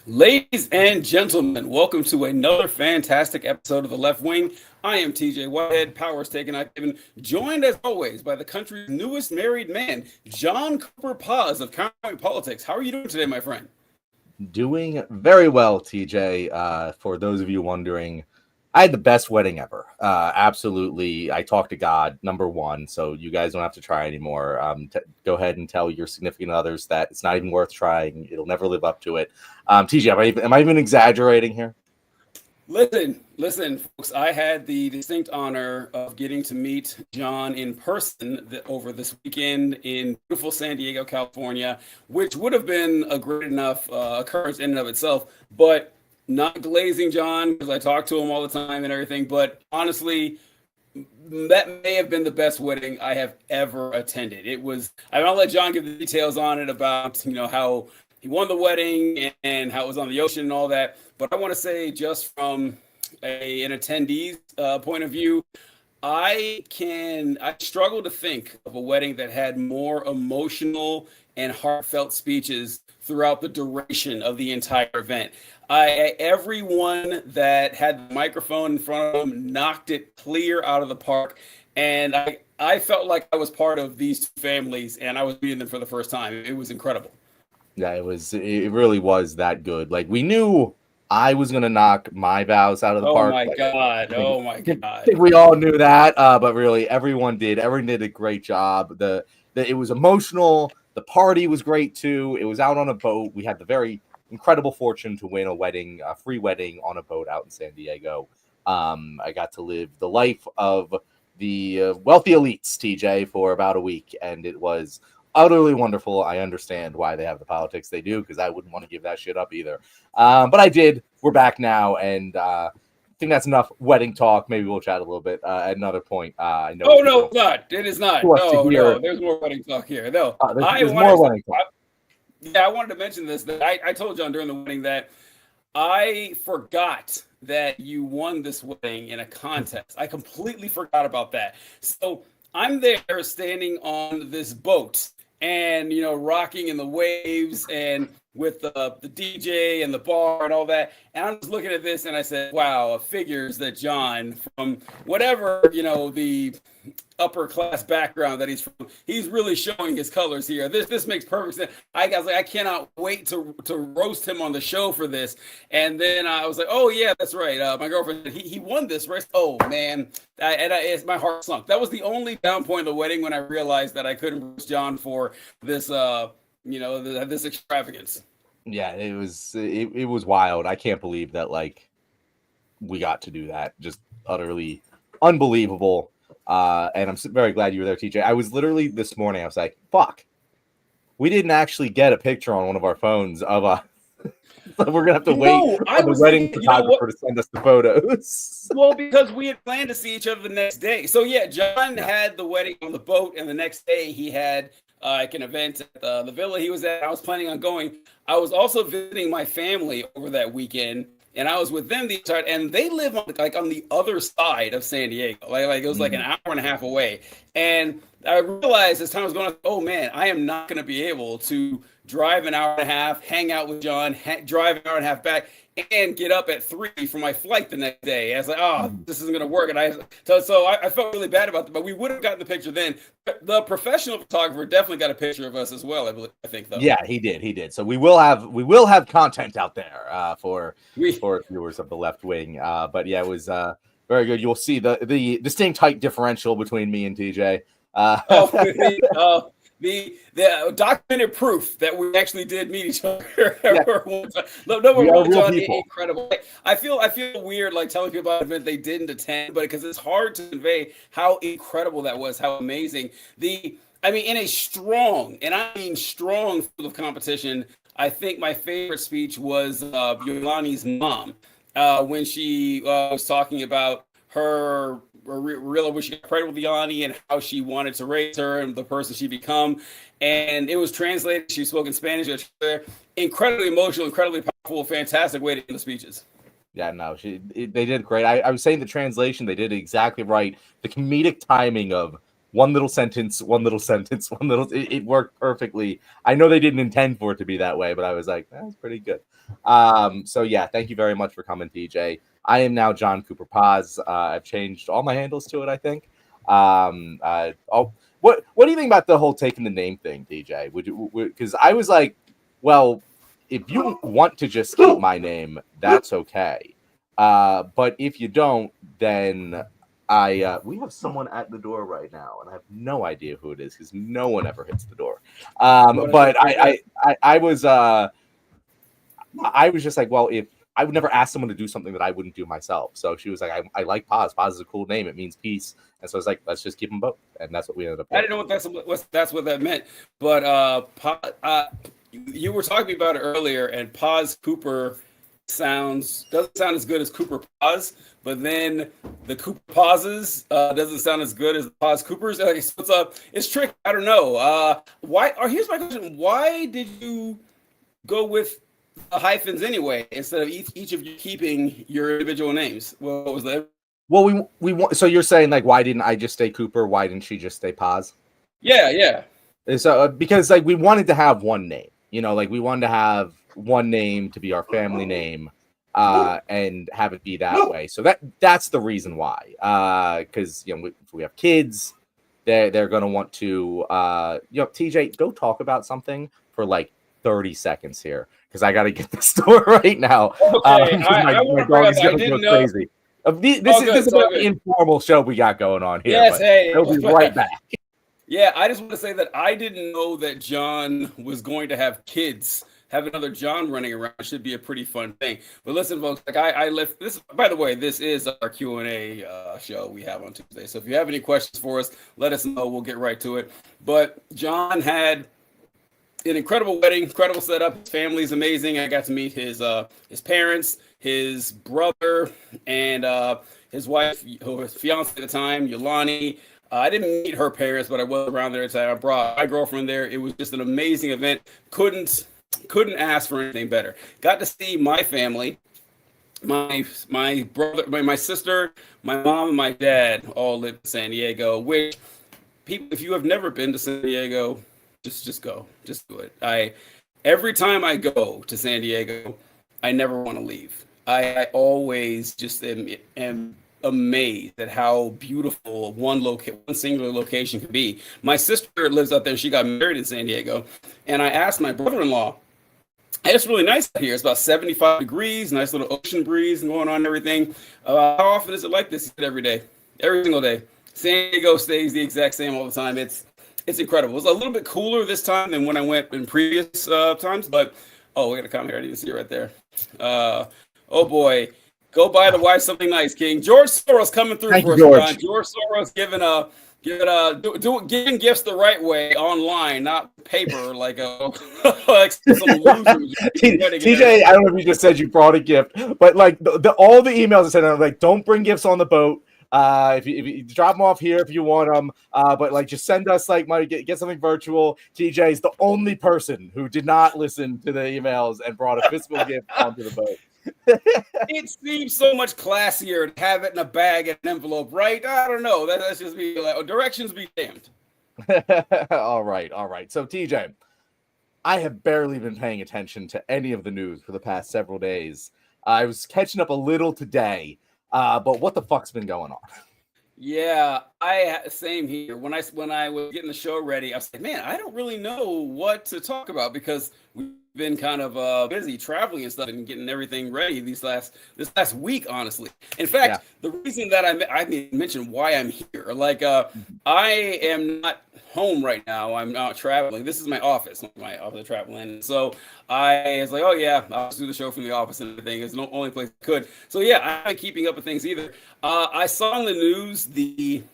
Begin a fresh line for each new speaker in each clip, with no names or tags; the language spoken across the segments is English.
Ladies and gentlemen, welcome to another fantastic episode of The Left Wing. I am TJ Whitehead, Powers Taken I've given, joined as always by the country's newest married man, John Cooper Paz of Counterpoint Politics. How are you doing today, my friend?
Doing very well, TJ. For those of you wondering, I had the best wedding ever. Absolutely. I talked to God, number one, so you guys don't have to try anymore. Go ahead and tell your significant others that it's not even worth trying. It'll never live up to it. TJ, am I even exaggerating here?
Listen, folks. I had the distinct honor of getting to meet John in person over this weekend in beautiful San Diego, California, which would have been a great enough occurrence in and of itself, but not glazing John because I talk to him all the time and everything. But honestly, that may have been the best wedding I have ever attended. It was. I'll let John give the details on it about how he won the wedding and how it was on the ocean and all that. But I want to say, just from an attendee's point of view, I struggle to think of a wedding that had more emotional and heartfelt speeches throughout the duration of the entire event. Everyone that had the microphone in front of them knocked it clear out of the park, and I felt like I was part of these two families, and I was meeting them for the first time. It was incredible.
Yeah, it was. It really was that good. Like, we knew I was gonna knock my vows out of the park.
Oh my god!
I think we all knew that, but really, everyone did. Everyone did a great job. It was emotional. The party was great too. It was out on a boat. We had the very incredible fortune to win a free wedding on a boat out in San Diego. I got to live the life of the wealthy elites, TJ, for about a week, and it was utterly wonderful. I understand why they have the politics they do, because I wouldn't want to give that shit up either. But I did. We're back now, and I think that's enough wedding talk. Maybe we'll chat a little bit at another point. I know.
Oh no, it's not. It is not. No. There's more wedding talk here. No,
there's more wedding talk.
I wanted to mention this. That I told John during the wedding that I forgot that you won this wedding in a contest. I completely forgot about that. So I'm there standing on this boat and rocking in the waves and with the DJ and the bar and all that. And I'm just looking at this and I said, wow, it figures that John, from whatever, the upper class background that he's from, he's really showing his colors here. This makes perfect sense. I cannot wait to roast him on the show for this. And then I was like, oh yeah, that's right. My girlfriend, he won this race. Oh man, my heart sunk. That was the only down point of the wedding, when I realized that I couldn't roast John for this, this extravagance.
Yeah, it was wild. I can't believe that, like, we got to do that. Just utterly unbelievable. And I'm very glad you were there, TJ. I was literally this morning, I was like, fuck, we didn't actually get a picture on one of our phones of a. We're gonna have to wait for the wedding photographer to send us the photos.
Well, because we had planned to see each other the next day. So yeah, John had the wedding on the boat, and the next day he had like an event at the villa he was at. I was planning on going. I was also visiting my family over that weekend, and I was with them the entire. And they live on the other side of San Diego. Like it was like an hour and a half away. And I realized as time was going on, oh man, I am not going to be able to drive an hour and a half, hang out with John, drive an hour and a half back, and get up at 3 for my flight the next day. I was like, oh, this isn't going to work. And I felt really bad about that, but we would have gotten the picture then. The professional photographer definitely got a picture of us as well, I think, though.
Yeah, he did. So we will have content out there for viewers of the Left Wing. But yeah, it was very good. You'll see the distinct height differential between me and TJ.
The documented proof that we actually did meet each other. Incredible. I feel weird like telling people about an event they didn't attend, but because it's hard to convey how incredible that was, how amazing. In a strong, and I mean strong, field of competition, I think my favorite speech was Yolani's mom when she was talking about her real when she got pregnant with Yanni and how she wanted to raise her and the person she become. And it was translated. She spoke in Spanish. Incredibly emotional, incredibly powerful, fantastic way to end the speeches.
Yeah, no, they did great. I was saying the translation, they did exactly right. The comedic timing of one little sentence, one little sentence, one little. It worked perfectly. I know they didn't intend for it to be that way, but I was like, that's pretty good. So yeah, thank you very much for coming, TJ. I am now John Cooper Paz. I've changed all my handles to it, I think. What do you think about the whole taking the name thing, DJ? Would you? Because I was like, well, if you want to just keep my name, that's okay. But if you don't, then we have someone at the door right now, and I have no idea who it is because no one ever hits the door. But I was just like, well, if I would never ask someone to do something that I wouldn't do myself. So she was like, I like Paz. Paz is a cool name. It means peace. And so I was like, let's just keep them both. And that's what we ended up doing.
I didn't know that's what that meant. But you were talking about it earlier, and Paz Cooper doesn't sound as good as Cooper Paz, but then the Cooper Pazes doesn't sound as good as the Paz Coopers. Like, so it's tricky. I don't know. Here's my question. Why did you go with the hyphens anyway, instead of each of you keeping your individual names? What was that?
Well, we want. So you're saying, like, why didn't I just stay Cooper? Why didn't she just stay Paz?
Yeah.
So because like we wanted to have one name, like we wanted to have one name to be our family name, and have it be that way. So that's the reason why. Because if we have kids, they're gonna want to. TJ, go talk about something for like 30 seconds here, because I got to get this door right now.
Okay,
my dog is going to go crazy. This is a very informal show we got going on here.
Yes, hey.
We'll be right back.
Yeah, I just want to say that I didn't know that John was going to have kids. Have another John running around should be a pretty fun thing. But listen, folks, like I left this. By the way, this is our Q&A show we have on Tuesday. So if you have any questions for us, let us know. We'll get right to it. But John had an incredible wedding, incredible setup. His family's amazing. I got to meet his parents, his brother, and his wife, his fiance at the time, Yolani. I didn't meet her parents, but I was around there at the time. I brought my girlfriend there. It was just an amazing event. Couldn't ask for anything better. Got to see my family, my brother, my sister, my mom, and my dad all live in San Diego. Which people, if you have never been to San Diego, just go, just do it. Every time I go to San Diego, I never want to leave. I always just am amazed at how beautiful one singular location can be. My sister lives out there. She got married in San Diego, and I asked my brother-in-law, hey, it's really nice out here. It's about 75 degrees, nice little ocean breeze and going on and everything. How often is it like this? He said every day, every single day. San Diego stays the exact same all the time. It's incredible. It's a little bit cooler this time than when I went in previous times, but we got a comment here. I didn't even see it right there. Oh boy, go buy the wife something nice, King. George Soros coming through for us, John. George Soros giving gifts the right way online, not paper like like some losers.
TJ, I don't know if you just said you brought a gift, but like all the emails I sent out, like, don't bring gifts on the boat. If you drop them off here if you want them, but like just send us like money, get something virtual. TJ is the only person who did not listen to the emails and brought a physical gift onto the boat.
It seems so much classier to have it in a bag and an envelope, right? I don't know. That's just me. Like, directions be damned.
All right. So TJ, I have barely been paying attention to any of the news for the past several days. I was catching up a little today. But what the fuck's been going on?
Yeah, same here. When I was getting the show ready, I was like, man, I don't really know what to talk about because we've been kind of busy traveling and stuff and getting everything ready this last week, honestly. In fact, The reason that I mentioned why I'm here, like I am not home right now. I'm not traveling. This is my office traveling. So I was like, oh yeah, I'll just do the show from the office and everything. It's the only place I could. So yeah, I'm not keeping up with things either. I saw in the news the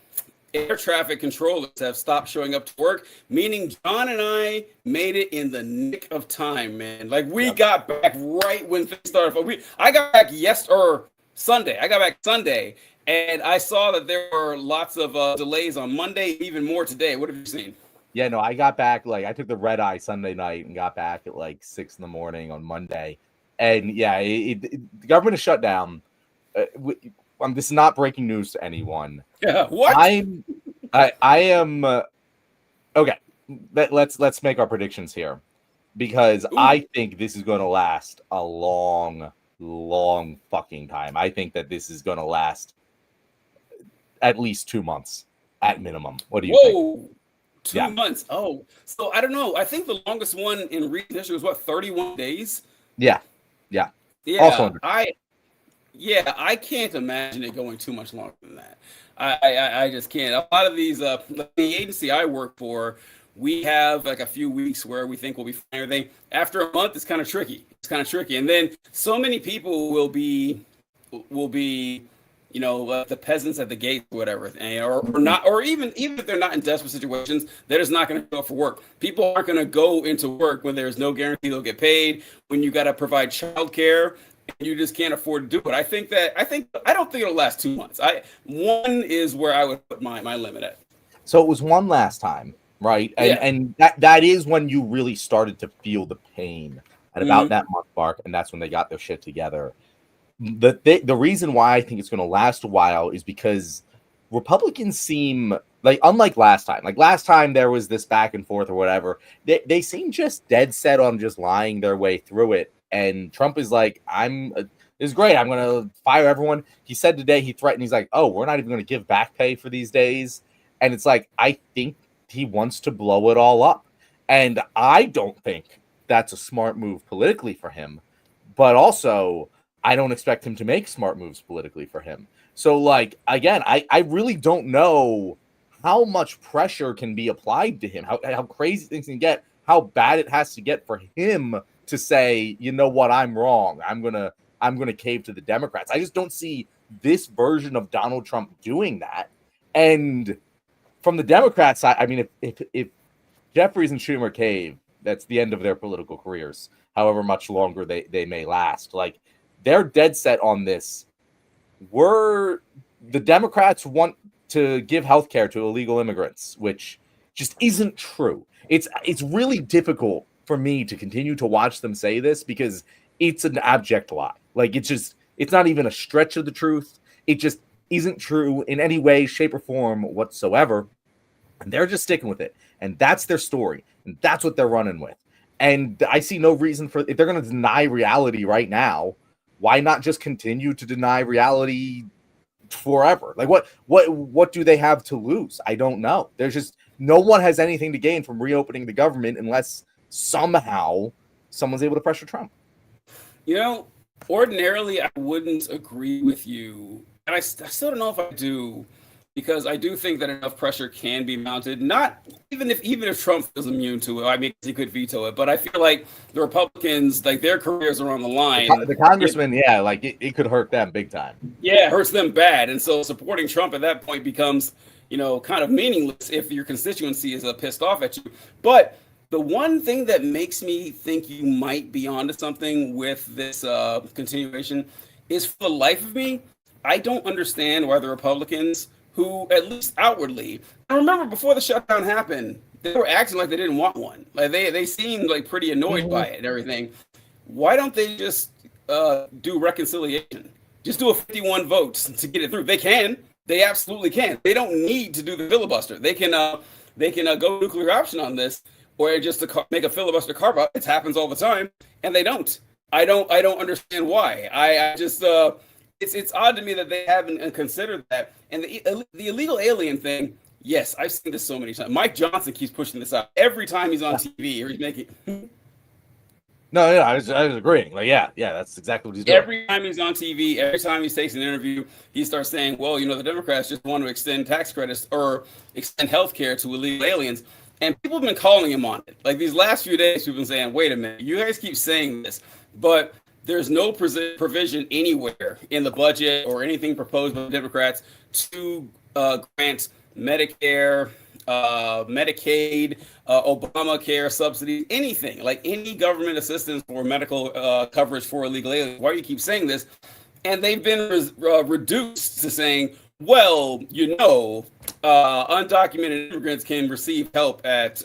air traffic controllers have stopped showing up to work, meaning John and I made it in the nick of time, man. Like we got back right when things started. I got back Sunday. I got back Sunday, and I saw that there were lots of delays on Monday, even more today. What have you seen?
Yeah, no, I got back, like, I took the red eye Sunday night and got back at like 6 a.m. on Monday. And yeah, the government is shut down. This is not breaking news to anyone.
Yeah, what?
I am okay. Let's make our predictions here, because
Ooh.
I think this is going to last a long, long fucking time. I think that this is going to last at least 2 months at minimum. What do you think?
Whoa, 2 months. Oh, so I don't know. I think the longest one in recent history was what, 31 days?
Yeah. Also
Yeah, I can't imagine it going too much longer than that. I just can't. A lot of these, the agency I work for, we have like a few weeks where we think we'll be fine. Everything after a month, it's kind of tricky. And then so many people will be, like the peasants at the gate, or whatever, or not, or even if they're not in desperate situations, they're just not going to go for work. People aren't going to go into work when there's no guarantee they'll get paid, when you got to provide childcare, and you just can't afford to do it. I don't think it'll last 2 months. One is where I would put my limit at.
So it was one last time, right? And that is when you really started to feel the pain at about that month mark, and that's when they got their shit together. The reason why I think it's going to last a while is because Republicans seem like, unlike last time. Like last time there was this back and forth or whatever. They seem just dead set on just lying their way through it. And Trump is like, this is great. I'm going to fire everyone. He said today, he threatened, he's like, oh, we're not even going to give back pay for these days. And it's like, I think he wants to blow it all up. And I don't think that's a smart move politically for him. But also, I don't expect him to make smart moves politically for him. So, like, again, I really don't know how much pressure can be applied to him, how crazy things can get, how bad it has to get for him to say, you know what, I'm wrong. I'm gonna cave to the Democrats. I just don't see this version of Donald Trump doing that. And from the Democrats side, I mean, if Jeffries and Schumer cave, that's the end of their political careers, however much longer they may last. Like, they're dead set on this. The Democrats want to give health care to illegal immigrants, which just isn't true. It's really difficult for me to continue to watch them say this because it's an abject lie. Like, it's not even a stretch of the truth. It just isn't true in any way, shape, or form whatsoever. And they're just sticking with it. And that's their story. And that's what they're running with. And I see no reason if they're going to deny reality right now, why not just continue to deny reality forever? Like, what do they have to lose? I don't know. There's just no one has anything to gain from reopening the government unless somehow someone's able to pressure Trump.
Ordinarily, I wouldn't agree with you. And I still don't know if I do, because I do think that enough pressure can be mounted. Not even if Trump feels immune to it. I mean, he could veto it, but I feel like the Republicans, like, their careers are on the line.
The congressman, like it could hurt them big time.
Yeah, it hurts them bad, and so supporting Trump at that point becomes, kind of meaningless if your constituency is pissed off at you. But the one thing that makes me think you might be onto something with this continuation is, for the life of me, I don't understand why the Republicans, who at least outwardly, I remember before the shutdown happened, they were acting like they didn't want one. Like they seemed like pretty annoyed by it and everything. Why don't they just do reconciliation? Just do a 51 votes to get it through. They can. They absolutely can. They don't need to do the filibuster. They can go nuclear option on this, or just to make a filibuster carve out. It happens all the time, and they don't. I don't understand why. I just it's odd to me that they haven't considered that. And the illegal alien thing, yes, I've seen this so many times. Mike Johnson keeps pushing this out every time he's on TV or he's making.
No, I was agreeing. Like, yeah, that's exactly what he's doing.
Every time he's on TV, every time he takes an interview, he starts saying, well, the Democrats just want to extend tax credits or extend health care to illegal aliens. And people have been calling him on it. Like, these last few days, we've been saying, wait a minute, you guys keep saying this, but there's no provision anywhere in the budget or anything proposed by the Democrats to grant Medicare, Medicaid, Obamacare subsidies, anything, like any government assistance for medical coverage for illegal aliens. Why do you keep saying this? And they've been reduced to saying, well, undocumented immigrants can receive help at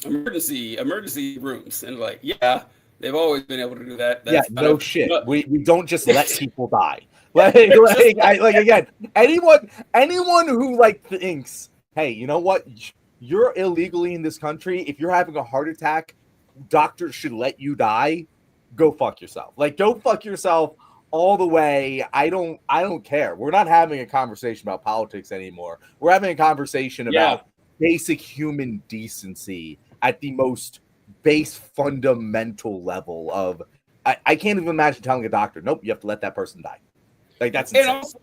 emergency rooms. And like, yeah, They've always been able to do that.
Yeah,
That's kind
no
of
shit.
but
We don't just let people die.
it's just
Like again, anyone who like thinks, hey, you know what? You're illegally in this country. If you're having a heart attack, doctors should let you die. Go fuck yourself. Like, go fuck yourself all the way. I don't care. We're not having a conversation about politics anymore. We're having a conversation
yeah.
about basic human decency at the most base fundamental level of I can't even imagine telling a doctor, nope, you have to let that person die. Like, that's
And
insane.
also,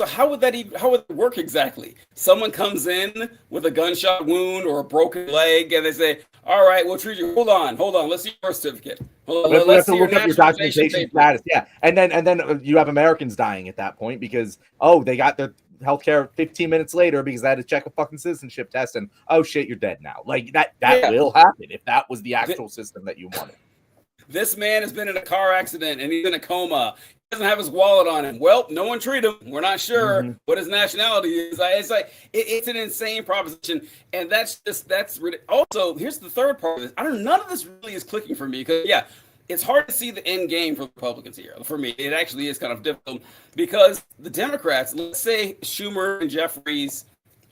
how would it work exactly? Someone comes in with a gunshot wound or a broken leg, and they say, "All right, we'll treat you. Hold on. Let's see your birth certificate. Hold on,
We have
let's
to
see your
look up your
naturalization
documentation
paper."
status. Yeah. And then you have Americans dying at that point because, oh, they got their healthcare 15 minutes later because they had to check a fucking citizenship test and, oh shit, you're dead now. Like, that
Yeah.
will happen if that was the actual system that you wanted.
This man has been in a car accident and he's in a coma. He doesn't have his wallet on him. Well, no one treat him. We're not sure what his nationality is. It's like it's an insane proposition, and that's really. Also, here's the third part of this. I don't. None of this really is clicking for me because yeah, it's hard to see the end game for Republicans here. For me, it actually is kind of difficult because the Democrats, let's say Schumer and Jeffries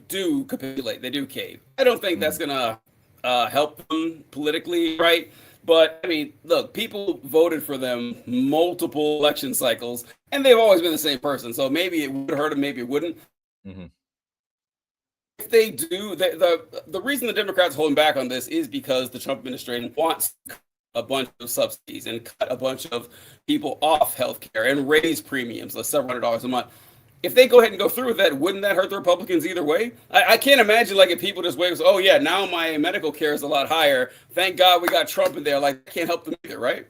do capitulate, they do cave. I don't think that's gonna help them politically, right? But I mean, look, people voted for them multiple election cycles, and they've always been the same person. So maybe it would hurt them, maybe it wouldn't.
Mm-hmm.
If they do, the reason the Democrats are holding back on this is because the Trump administration wants a bunch of subsidies and cut a bunch of people off healthcare and raise premiums, like several $100s a month. If they go ahead and go through with that, wouldn't that hurt the Republicans either way? I can't imagine like if people just wait and say, oh yeah, now my medical care is a lot higher. Thank God we got Trump in there. Like, can't help them either, right?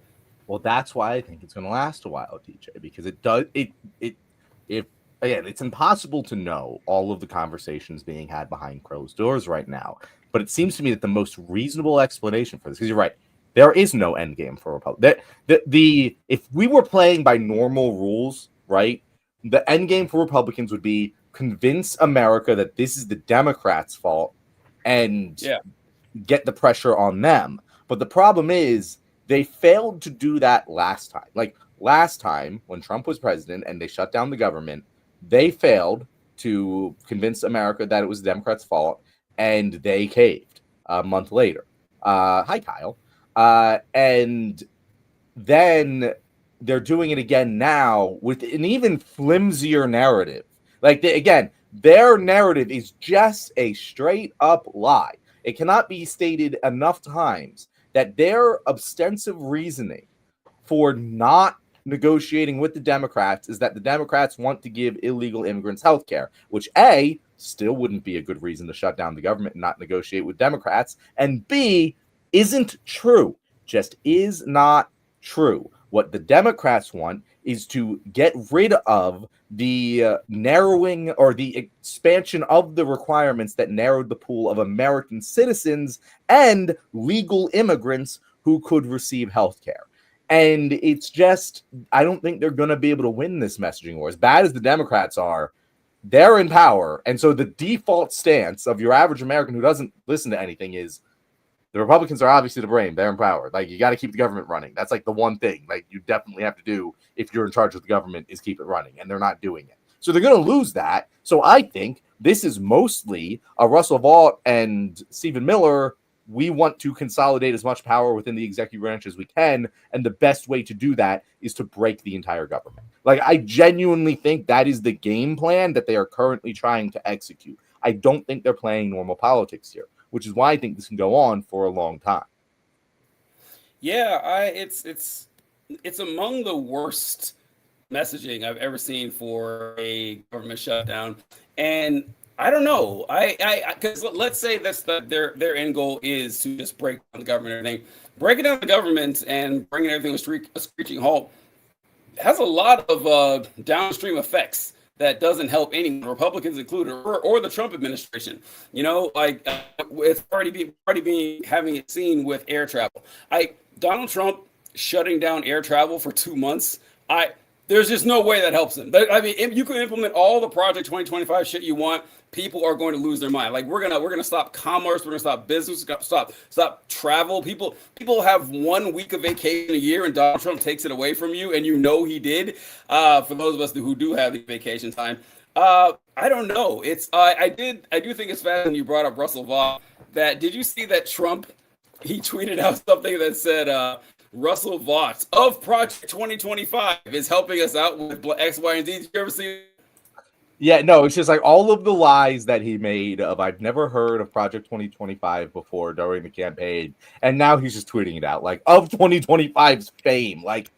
Well, that's why I think it's going to last a while, DJ, because it does if again, it's impossible to know all of the conversations being had behind closed doors right now. But it seems to me that the most reasonable explanation for this, because you're right, there is no end game for Republicans. If we were playing by normal rules, right, the end game for Republicans would be convince America that this is the Democrats' fault and get the pressure on them. But the problem is they failed to do that last time. Like last time when Trump was president and they shut down the government, they failed to convince America that it was the Democrats' fault, and they caved a month later. Hi, Kyle. And then they're doing it again now with an even flimsier narrative. Like, again, their narrative is just a straight up lie. It cannot be stated enough times that their ostensive reasoning for not negotiating with the Democrats is that the Democrats want to give illegal immigrants health care, which A, still wouldn't be a good reason to shut down the government and not negotiate with Democrats, and B, isn't true, just is not true. What the Democrats want is to get rid of the narrowing or the expansion of the requirements that narrowed the pool of American citizens and legal immigrants who could receive health care. And it's just, I don't think they're going to be able to win this messaging war. As bad as the Democrats are, they're in power. And so the default stance of your average American who doesn't listen to anything is the Republicans are obviously to blame. They're in power. Like, you got to keep the government running. That's like the one thing like you definitely have to do if you're in charge of the government is keep it running. And they're not doing it. So they're going to lose that. So I think this is mostly a Russell Vought and Stephen Miller. We want to consolidate as much power within the executive branch as we can. And the best way to do that is to break the entire government. Like, I genuinely think that is the game plan that they are currently trying to execute. I don't think they're playing normal politics here, which is why I think this can go on for a long time.
Yeah, it's among the worst messaging I've ever seen for a government shutdown. And I don't know. Because let's say that's their end goal is to just break down the government and everything. Breaking down the government and bringing everything to a screeching halt has a lot of downstream effects that doesn't help anyone, Republicans included, or the Trump administration. You know, like it's already being having it seen with air travel. Donald Trump shutting down air travel for 2 months. There's just no way that helps him. But I mean, if you can implement all the Project 2025 shit you want, people are going to lose their mind. Like we're gonna stop commerce, we're gonna stop business, stop travel. People have 1 week of vacation a year, and Donald Trump takes it away from you, and you know he did. For those of us who do have the vacation time, I don't know. It's I do think it's fascinating you brought up Russell Vaught. That did you see that Trump? He tweeted out something that said. Russell Vaught of Project 2025 is helping us out with X, Y, and Z. Did you ever see?
Yeah, no, it's just like all of the lies that he made of I've never heard of Project 2025 before during the campaign, and now he's just tweeting it out like of 2025's fame. Like,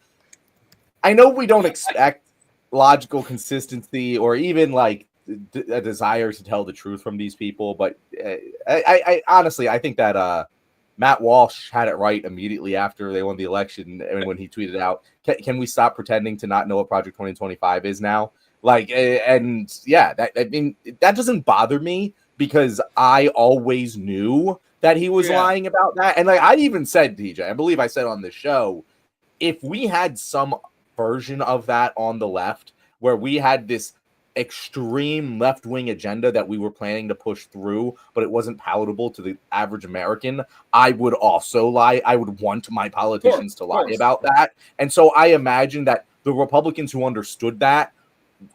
I know we don't expect logical consistency or even like a desire to tell the truth from these people, but I honestly I think that Matt Walsh had it right immediately after they won the election, and when he tweeted out, "Can we stop pretending to not know what Project 2025 is now?" Like, and yeah, that doesn't bother me because I always knew that he was lying about that, and like I even said, DJ, I believe I said on the show, if we had some version of that on the left, where we had this extreme left-wing agenda that we were planning to push through, but it wasn't palatable to the average American, I would also lie. I would want my politicians to lie about that. And so I imagine that the Republicans who understood that,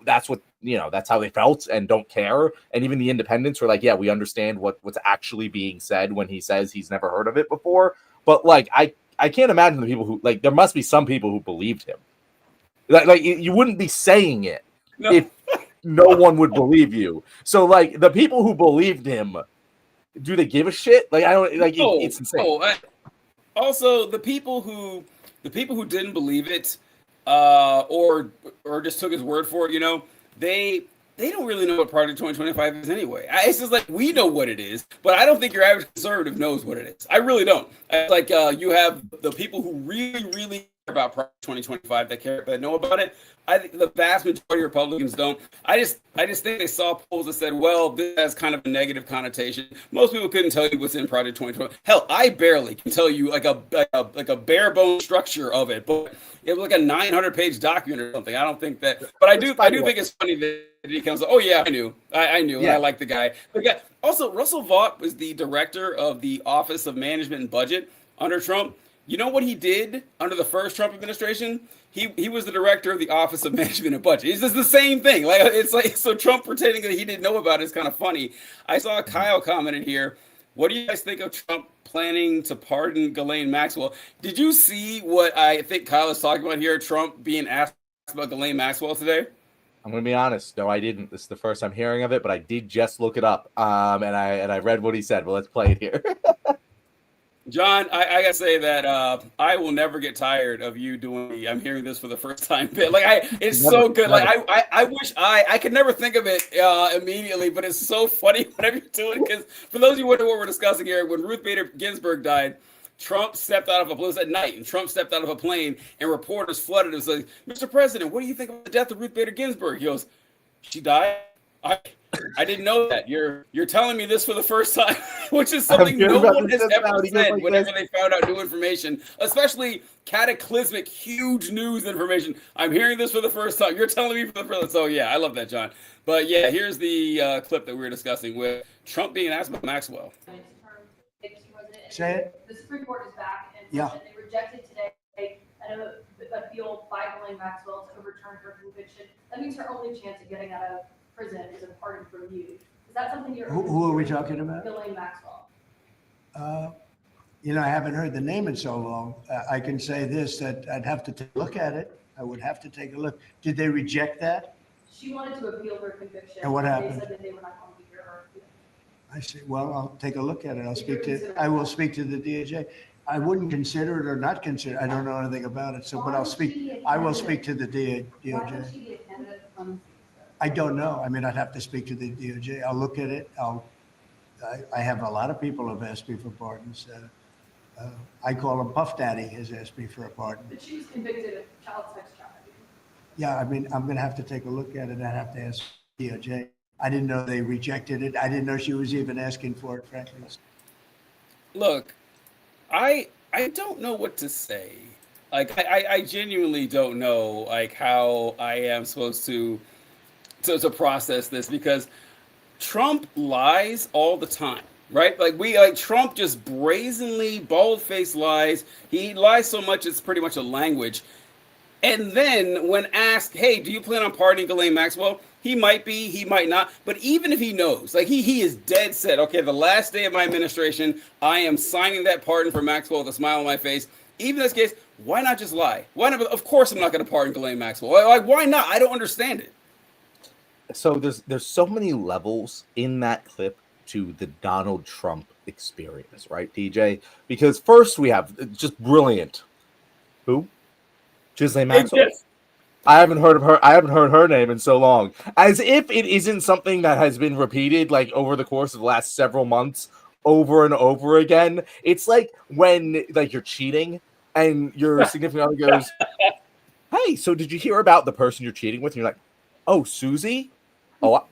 that's what, that's how they felt and don't care. And even the independents were like, yeah, we understand what's actually being said when he says he's never heard of it before. But like, I can't imagine the people who, like, there must be some people who believed him. Like you wouldn't be saying it if no one would believe you. So like the people who believed him, do they give a shit? Like I don't like it's insane.
Also, the people who didn't believe it, or just took his word for it, they don't really know what Project 2025 is anyway. It's just like we know what it is, but I don't think your average conservative knows what it is. I really don't. It's like you have the people who really, really care about Project 2025 that know about it. I think the vast majority of Republicans don't. I just think they saw polls that said, well, this has kind of a negative connotation. Most people couldn't tell you what's in Project 2020. Hell, I barely can tell you like a bare bone structure of it, but it was like a 900-page document or something. I don't think that, but I do think it's funny that he comes. Oh yeah, I knew, yeah. And I like the guy. Also, Russell Vaught was the director of the Office of Management and Budget under Trump. You know what he did under the first Trump administration? He was the director of the Office of Management and Budget. It's just the same thing. Like it's like so Trump pretending that he didn't know about it is kind of funny. I saw Kyle commented here. What do you guys think of Trump planning to pardon Ghislaine Maxwell? Did you see what I think Kyle is talking about here? Trump being asked about Ghislaine Maxwell today?
I'm going to be honest. No, I didn't. This is the first time hearing of it, but I did just look it up. And I read what he said. Well, let's play it here.
John, I gotta say that I will never get tired of you doing the I'm hearing this for the first time bit. Like it's so good. Like I wish I could never think of it immediately, but it's so funny whenever you're doing it. Because for those of you who wondering what we're discussing here, when Ruth Bader Ginsburg died, Trump stepped out of a plane. It was at night, and Trump stepped out of a plane, and reporters flooded him. Like, Mr. President, what do you think about the death of Ruth Bader Ginsburg? He goes, she died? I didn't know that. You're telling me this for the first time, which is something no one has ever said whenever they found out new information, especially cataclysmic, huge news information. I'm hearing this for the first time. You're telling me for the first time. So, yeah, I love that, John. But, yeah, here's the clip that we were discussing with Trump being asked about Maxwell.
Say it.
The Supreme Court is back, and
yeah.
They rejected today an appeal by Ghislaine Maxwell to overturn her conviction. That means her only chance of getting out of prison is a pardon from you. Is that something you're?
Who are we talking about?
Ghislaine Maxwell.
I haven't heard the name in so long. I can say this, that I'd have to take a look at it. I would have to take a look. Did they reject that?
She wanted to appeal her conviction.
And what happened?
They said that they were not going to hear her appeal.
I see. Well, I'll take a look at it. I will speak to the DOJ. I wouldn't consider it or not consider. I don't know anything about it. So, but I will speak to the DOJ.
Why would she be a candidate from?
I don't know. I mean, I'd have to speak to the DOJ. I'll look at it. I have a lot of people have asked me for pardons. I call him Puff Daddy has asked me for a pardon.
But she was convicted of child sex trafficking.
Yeah, I mean, I'm going to have to take a look at it. I have to ask DOJ. I didn't know they rejected it. I didn't know she was even asking for it, frankly.
Look, I don't know what to say Like I genuinely don't know like how I am supposed to process this because Trump lies all the time, right? Like Trump just brazenly, bald-faced lies. He lies so much it's pretty much a language. And then when asked, "Hey, do you plan on pardoning Ghislaine Maxwell?" He might be, he might not. But even if he knows, like he is dead set. Okay, the last day of my administration, I am signing that pardon for Maxwell with a smile on my face. Even in this case, why not just lie? Why not? Of course, I'm not going to pardon Ghislaine Maxwell. Like, why not? I don't understand it.
So there's so many levels in that clip to the Donald Trump experience, right, DJ? Because first we have just brilliant. Who? Ghislaine Maxwell.
Yes.
I haven't heard of her. I haven't heard her name in so long. As if it isn't something that has been repeated like over the course of the last several months, over and over again. It's like when like you're cheating and your significant other goes, "Hey, so did you hear about the person you're cheating with?" And you're like, "Oh, Susie? Oh,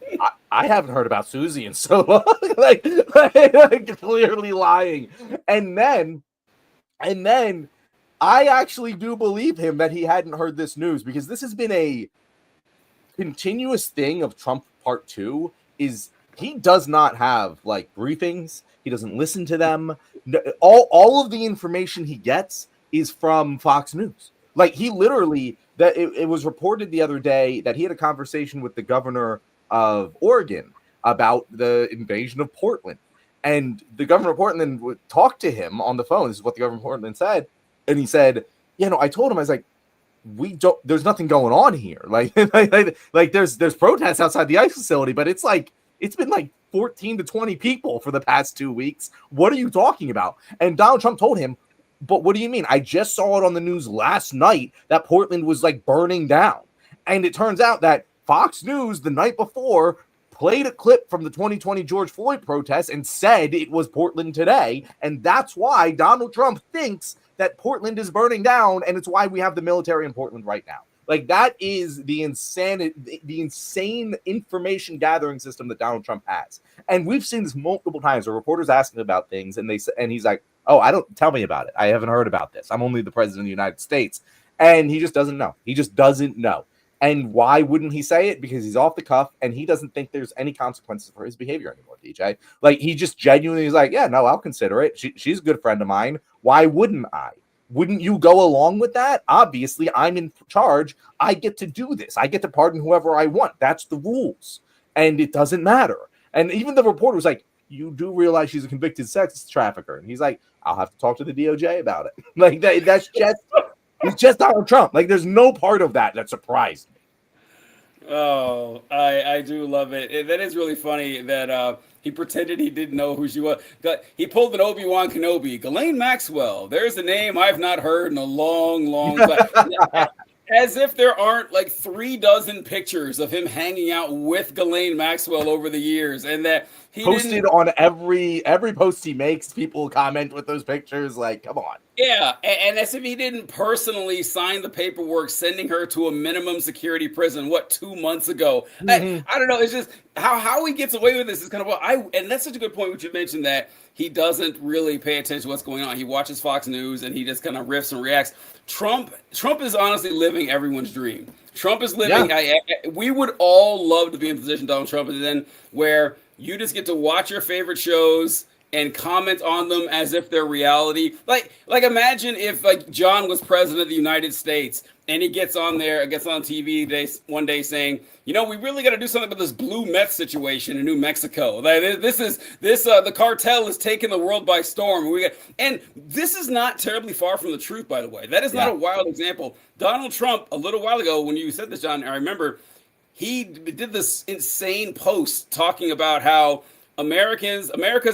I haven't heard about Susie in so long." like clearly lying. And then I actually do believe him that he hadn't heard this news because this has been a continuous thing of Trump part 2 is he does not have like briefings. He doesn't listen to them. All of the information he gets is from Fox News. Like he literally that it was reported the other day that he had a conversation with the governor of Oregon about the invasion of Portland. And the governor of Portland would talk to him on the phone. This is what the governor of Portland said. And he said, I told him, I was like, there's nothing going on here. Like there's protests outside the ice facility, but it's been like 14 to 20 people for the past 2 weeks. What are you talking about? And Donald Trump told him, but what do you mean? I just saw it on the news last night that Portland was like burning down. And it turns out that Fox News the night before played a clip from the 2020 George Floyd protests and said it was Portland today. And that's why Donald Trump thinks that Portland is burning down, and it's why we have the military in Portland right now. Like that is the insane information gathering system that Donald Trump has. And we've seen this multiple times where reporters asking about things and he's like, "Oh, tell me about it. I haven't heard about this. I'm only the president of the United States." And he just doesn't know. He just doesn't know. And why wouldn't he say it? Because he's off the cuff and he doesn't think there's any consequences for his behavior anymore, DJ. Like he just genuinely is like, "Yeah, no, I'll consider it. She's a good friend of mine. Why wouldn't I? Wouldn't you go along with that? Obviously, I'm in charge. I get to do this. I get to pardon whoever I want. That's the rules. And it doesn't matter." And even the reporter was like, "You do realize she's a convicted sex trafficker?" And he's like, "I'll have to talk to the DOJ about it." Like that's just it's just Donald Trump. Like there's no part of that surprised me.
Oh, I do love it. That is really funny that he pretended he didn't know who she was. He pulled an Obi-Wan Kenobi. Ghislaine Maxwell. There's a name I've not heard in a long, long time. As if there aren't like 36 pictures of him hanging out with Ghislaine Maxwell over the years, and that he
posted on every post he makes. People comment with those pictures. Like, come on.
Yeah, and as if he didn't personally sign the paperwork sending her to a minimum security prison, 2 months ago? Mm-hmm. I don't know. It's just how he gets away with this is kind of and that's such a good point, which you mentioned that he doesn't really pay attention to what's going on. He watches Fox News and he just kind of riffs and reacts. Trump is honestly living everyone's dream. Trump is living. Yeah. We would all love to be in the position Donald Trump is in, where you just get to watch your favorite shows and comment on them as if they're reality. Like imagine if like John was president of the United States and he gets on TV one day saying, "We really got to do something about this blue meth situation in New Mexico. Like, the cartel is taking the world by storm." And this is not terribly far from the truth, by the way. That is not a wild example. Donald Trump, a little while ago, when you said this, John, I remember he did this insane post talking about how America's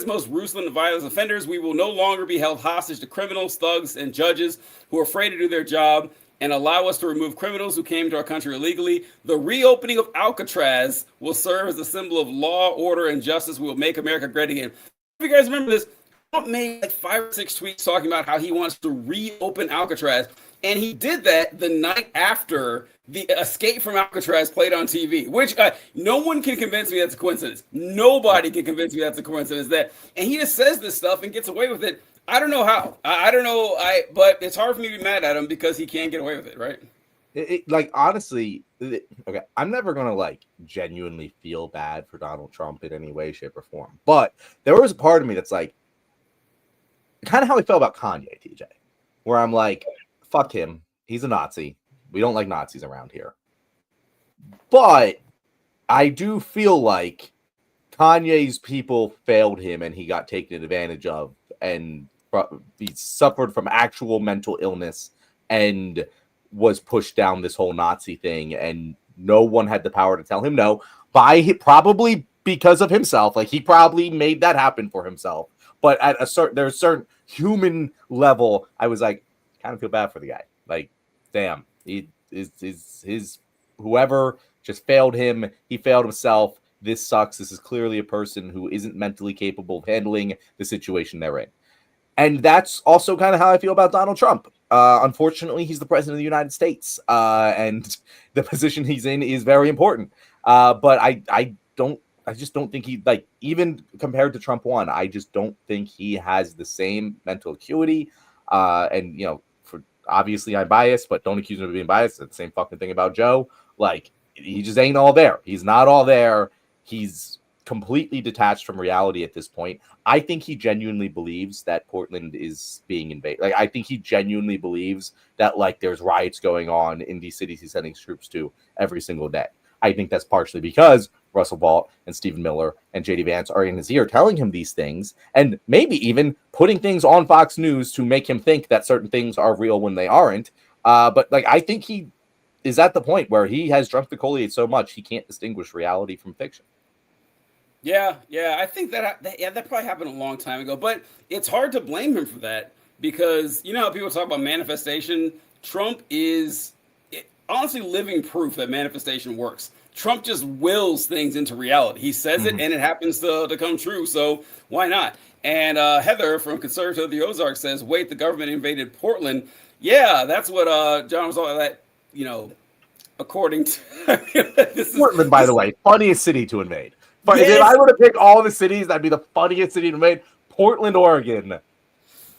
most ruthless and violent offenders, we will no longer be held hostage to criminals, thugs, and judges who are afraid to do their job and allow us to remove criminals who came to our country illegally. The reopening of Alcatraz will serve as a symbol of law, order, and justice. We will make America great again. If you guys remember this, Trump made like 5 or 6 tweets talking about how he wants to reopen Alcatraz. And he did that the night after the Escape from Alcatraz played on TV, which no one can convince me that's a coincidence. Nobody can convince me that's a coincidence. And he just says this stuff and gets away with it. I don't know how. I don't know. But it's hard for me to be mad at him because he can't get away with it, right?
Like, honestly, okay, I'm never gonna like genuinely feel bad for Donald Trump in any way, shape, or form. But there was a part of me that's like, kind of how I felt about Kanye, TJ, where I'm like, fuck him, he's a Nazi. We don't like Nazis around here. But I do feel like Kanye's people failed him, and he got taken advantage of, and he suffered from actual mental illness and was pushed down this whole Nazi thing, and no one had the power to tell him no, probably because of himself. Like, he probably made that happen for himself. But at there's a certain human level, I was like, kind of feel bad for the guy. Like, damn, he is his whoever just failed him. He failed himself. This sucks. This is clearly a person who isn't mentally capable of handling the situation they're in. And that's also kind of how I feel about Donald Trump. Unfortunately, he's the president of the United States, and the position he's in is very important. But I just don't think he, like, even compared to Trump 1, I just don't think he has the same mental acuity. And, you know, obviously I'm biased, but don't accuse me of being biased. It's the same fucking thing about Joe. Like, he just ain't all there. He's not all there. He's completely detached from reality at this point. I think he genuinely believes that Portland is being invaded. Like, I think he genuinely believes that, like, there's riots going on in these cities he's sending troops to every single day. I think that's partially because Russell Vought and Stephen Miller and JD Vance are in his ear telling him these things, and maybe even putting things on Fox News to make him think that certain things are real when they aren't. But, like, I think he is at the point where he has drunk the Colliate so much he can't distinguish reality from fiction.
Yeah, I think that probably happened a long time ago, but it's hard to blame him for that because, you know, how people talk about manifestation. Trump is honestly living proof that manifestation works. Trump just wills things into reality. He says it and it happens to come true. So why not? And Heather from Conservative of the Ozarks says, wait, the government invaded Portland. Yeah, that's what John was all that, you know, according to
Portland, by the way, funniest city to invade. But
yes.
If I were to pick all the cities, that'd be the funniest city to invade. Portland, Oregon.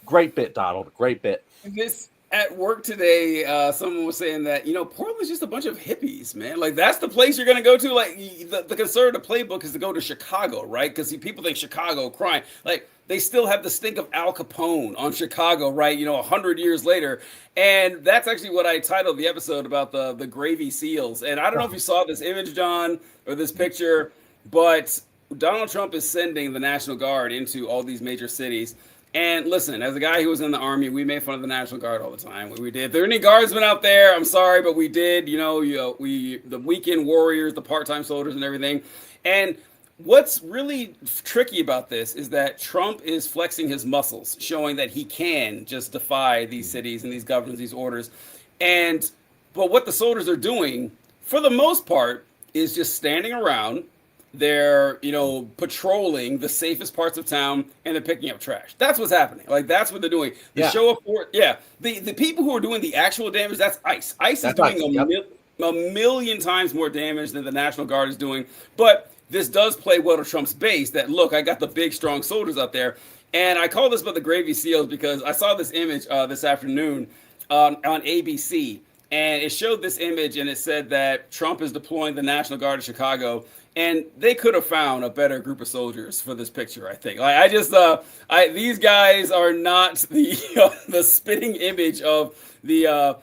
Great bit, Donald. Great bit.
This at work today, someone was saying that, you know, Portland's just a bunch of hippies, man. Like, that's the place you're going to go to. Like, the conservative playbook is to go to Chicago, right? Because people think Chicago crime. Like, they still have the stink of Al Capone on Chicago, right? You know, 100 years later. And that's actually what I titled the episode about the Gravy Seals. And I don't know if you saw this image, John, or this picture, but Donald Trump is sending the National Guard into all these major cities. And listen, as a guy who was in the Army, we made fun of the National Guard all the time. We did. If there are any guardsmen out there, I'm sorry, but we did. You know, the weekend warriors, the part-time soldiers and everything. And what's really tricky about this is that Trump is flexing his muscles, showing that he can just defy these cities and these governors, these orders. But what the soldiers are doing, for the most part, is just standing around. They're, you know, patrolling the safest parts of town, and they're picking up trash. That's what's happening. Like, that's what they're doing. The show up for, the people who are doing the actual damage, that's ICE. ICE is doing a million times more damage than the National Guard is doing. But this does play well to Trump's base that, look, I got the big, strong soldiers out there. And I call this about the Gravy Seals because I saw this image this afternoon on ABC. And it showed this image, and it said that Trump is deploying the National Guard to Chicago. And they could have found a better group of soldiers for this picture, I think. Like, these guys are not the spitting image of the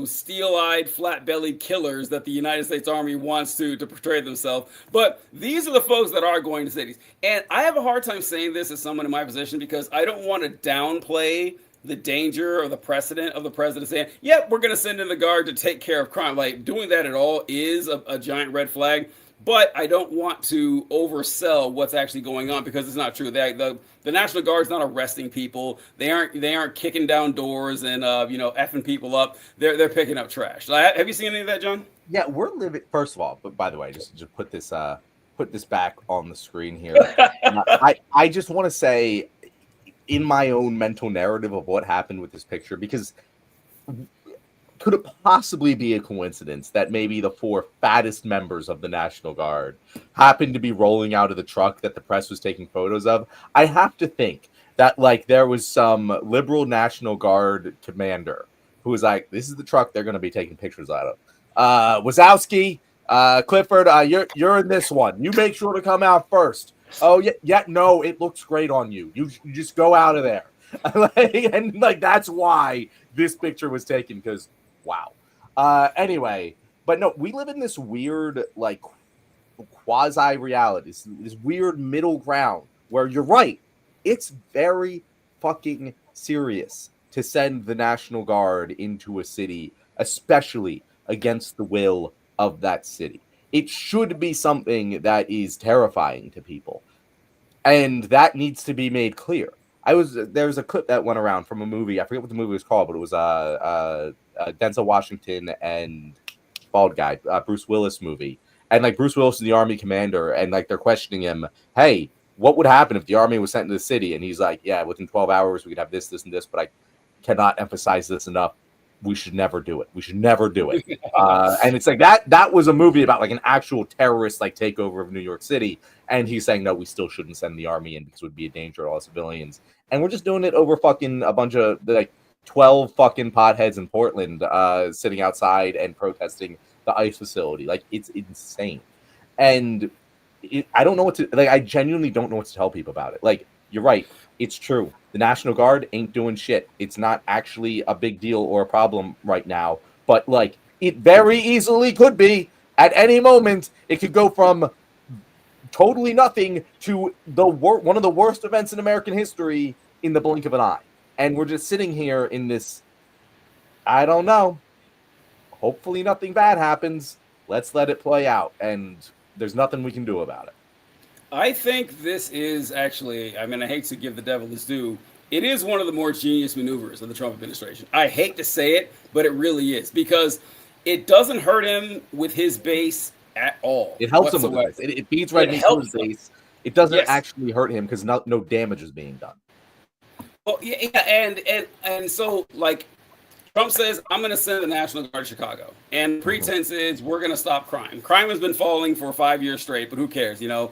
steel-eyed, flat-bellied killers that the United States Army wants to portray themselves. But these are the folks that are going to cities. And I have a hard time saying this as someone in my position because I don't want to downplay the danger or the precedent of the president saying, we're going to send in the Guard to take care of crime. Like, doing that at all is a giant red flag. But I don't want to oversell what's actually going on because it's not true. The National Guard's not arresting people. They aren't kicking down doors and effing people up. They're picking up trash. Have you seen any of that, John?
Yeah, we're living. First of all, but by the way, just put this back on the screen here. I just want to say, in my own mental narrative of what happened with this picture, because could it possibly be a coincidence that maybe the 4 fattest members of the National Guard happened to be rolling out of the truck that the press was taking photos of? I have to think that like there was some liberal National Guard commander who was like, "This is the truck they're going to be taking pictures out of." Wazowski, Clifford, you're in this one. You make sure to come out first. Oh yeah, no, it looks great on you. You just go out of there. And like that's why this picture was taken, because wow. Anyway, but no, we live in this weird like quasi reality, this weird middle ground where you're right. It's very fucking serious to send the National Guard into a city, especially against the will of that city. It should be something that is terrifying to people, and that needs to be made clear. There's a clip that went around from a movie. I forget what the movie was called, but it was Denzel Washington and bald guy, Bruce Willis movie. And like Bruce Willis is the army commander, and like they're questioning him, hey, what would happen if the army was sent into the city? And he's like, yeah, within 12 hours we could have this, this, and this, but I cannot emphasize this enough. We should never do it. We should never do it. And it's like that was a movie about like an actual terrorist like takeover of New York City. And he's saying, no, we still shouldn't send the army in because it would be a danger to all civilians. And we're just doing it over fucking a bunch of like 12 fucking potheads in Portland sitting outside and protesting the ICE facility. Like, it's insane. And I don't know what to, like, I genuinely don't know what to tell people about it. Like, you're right. It's true. The National Guard ain't doing shit. It's not actually a big deal or a problem right now. But, like, it very easily could be. At any moment, it could go from totally nothing to one of the worst events in American history in the blink of an eye. And we're just sitting here in this, I don't know. Hopefully nothing bad happens. Let's let it play out. And there's nothing we can do about it.
I think this is actually, I mean, I hate to give the devil his due. It is one of the more genius maneuvers of the Trump administration. I hate to say it, but it really is, because it doesn't hurt him with his base at all.
It helps him with the base. It feeds right into his base. It doesn't actually hurt him because no damage is being done.
Well, yeah, and so like Trump says, I'm going to send the National Guard to Chicago, and the pretense is we're going to stop crime. Crime has been falling for 5 years straight, but who cares? You know,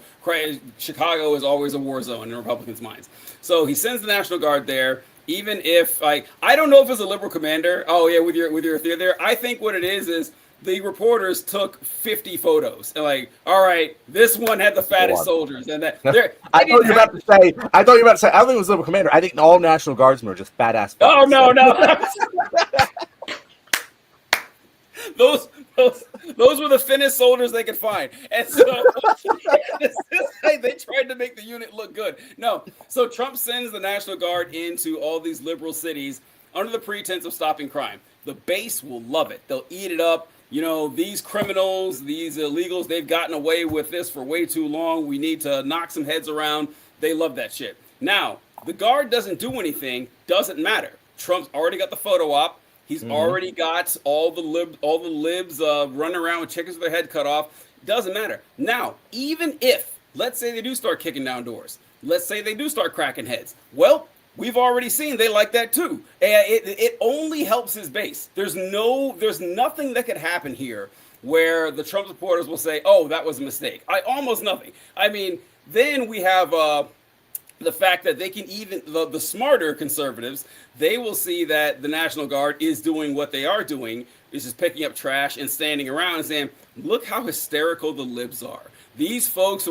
Chicago is always a war zone in Republicans' minds. So he sends the National Guard there. Even if I don't know if it's a liberal commander. Oh yeah, with your theory there. I think what it is the reporters took 50 photos. And like, all right, this one had the fattest soldiers, and that.
I thought you were about to say. I don't think it was liberal commander. I think all National Guardsmen are just fat ass.
Oh no. Those were the thinnest soldiers they could find, and so they tried to make the unit look good. No, so Trump sends the National Guard into all these liberal cities under the pretense of stopping crime. The base will love it; they'll eat it up. You know, these criminals, these illegals, they've gotten away with this for way too long. We need to knock some heads around. They love that shit. Now, the Guard doesn't do anything. Doesn't matter. Trump's already got the photo op. He's already got all the libs running around with chickens with their head cut off. Doesn't matter. Now, even if, let's say they do start kicking down doors. Let's say they do start cracking heads. Well, we've already seen they like that too. And it only helps his base. There's nothing that could happen here where the Trump supporters will say, oh, that was a mistake. Almost nothing. I mean, then we have the fact that they can even, the smarter conservatives, they will see that the National Guard is doing what they are doing, is just picking up trash and standing around and saying, look how hysterical the libs are. These folks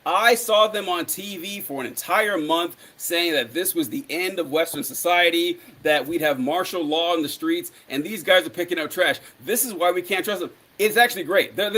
I saw them on TV for an entire month saying that this was the end of Western society, that we'd have martial law in the streets, and these guys are picking up trash. This is why we can't trust them. It's actually great. And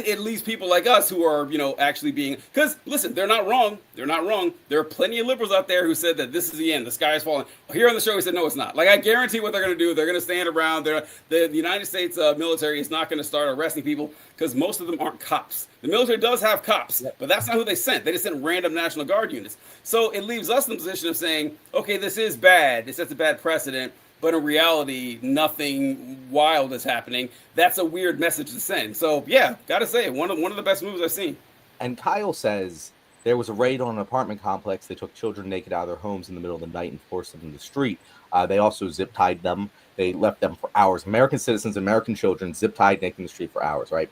it leaves people like us who are, actually being, because listen, they're not wrong. They're not wrong. There are plenty of liberals out there who said that this is the end. The sky is falling. Here on the show, he said, no, it's not. Like, I guarantee what they're going to do. They're going to stand around. The United States military is not going to start arresting people because most of them aren't cops. The military does have cops, but that's not who they sent. They just sent random National Guard units. So it leaves us in the position of saying, okay, this is bad. It sets a bad precedent. But in reality, nothing wild is happening. That's a weird message to send. So, yeah, got to say, one of the best moves I've seen.
And Kyle says there was a raid on an apartment complex. They took children naked out of their homes in the middle of the night and forced them in the street. They also zip-tied them. They left them for hours. American citizens, American children, zip-tied naked in the street for hours, right?